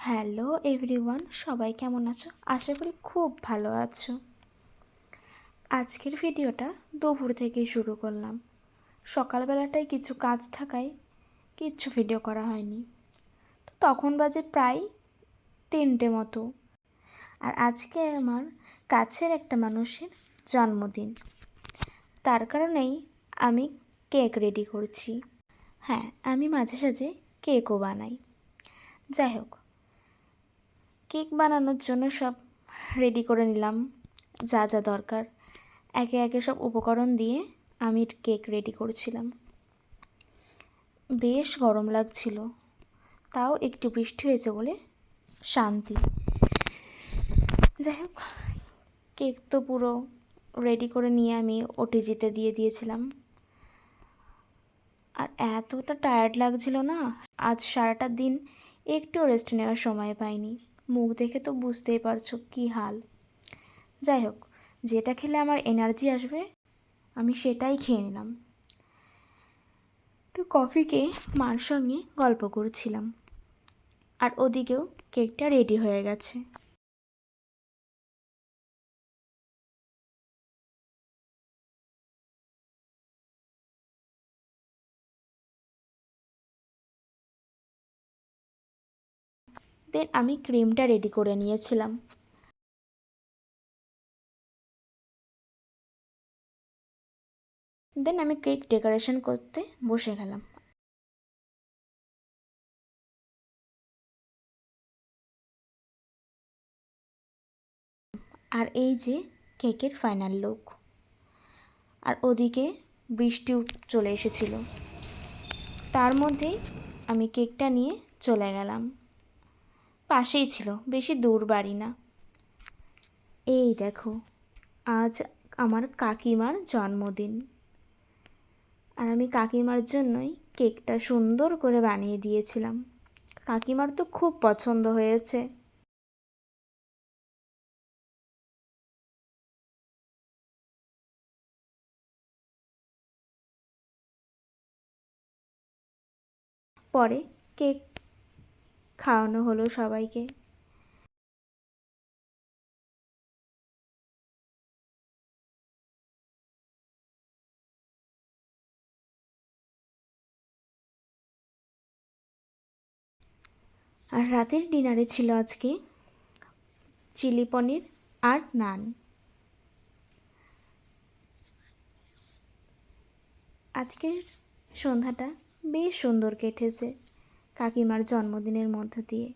Hello everyone, সবাই কেমন আছো? আশা করি খুব ভালো আছো। আজকের ভিডিওটা দুপুর থেকেই শুরু করলাম। সকালবেলাটায় কিছু কাজ থাকায় কিচ্ছু ভিডিও করা হয়নি। তো তখন বাজে প্রায় 3টে মতো। আর আজকে আমার কাছের একটা মানুষের জন্মদিন, তার কারণেই আমি কেক রেডি করছি। হ্যাঁ, আমি মাঝে সাঝে কেকও বানাই। যাই হোক, কেক বানানোর জন্য সব রেডি করে নিলাম, যা যা দরকার। একে একে সব উপকরণ দিয়ে আমি কেক রেডি করছিলাম। বেশ গরম লাগছিল, তাও একটু বৃষ্টি হয়েছে বলে শান্তি। যাই হোক, কেক তো পুরো রেডি করে নিয়ে আমি ওটিজিতে দিয়ে দিয়েছিলাম। আর এতটা টায়ার্ড লাগছিল না, আজ সারাটা দিন একটু রেস্ট নেওয়ার সময় পাইনি। মুখ দেখে তো বুঝতেই পারছো কী হাল। যাই হোক, যেটা খেলে আমার এনার্জি আসবে আমি সেটাই খেয়ে নিলাম। একটু কফি খেয়ে মার সঙ্গে গল্প করছিলাম, আর ওদিকেও কেকটা রেডি হয়ে গেছে। দেন আমি ক্রিমটা রেডি করে নিয়েছিলাম। দেন আমি কেক ডেকোরেশন করতে বসে গেলাম। আর এই যে কেকের ফাইনাল লুক। আর ওদিকে বৃষ্টিও চলে এসেছিল, তার মধ্যেই আমি কেকটা নিয়ে চলে গেলাম। পাশেই ছিল, বেশি দূর বাড়ি না। এই দেখো, আজ আমার কাকিমার জন্মদিন, আর আমি কাকিমার জন্যই কেকটা সুন্দর করে বানিয়ে দিয়েছিলাম। কাকিমার তো খুব পছন্দ হয়েছে। পরে কেক খাওয়ানো হলো সবাইকে। আর রাতের ডিনারে ছিল আজকে চিলি পনির আর নান। আজকের সন্ধ্যাটা বেশ সুন্দর কেটেছে কাকিমার জন্মদিনের মধ্য দিয়ে।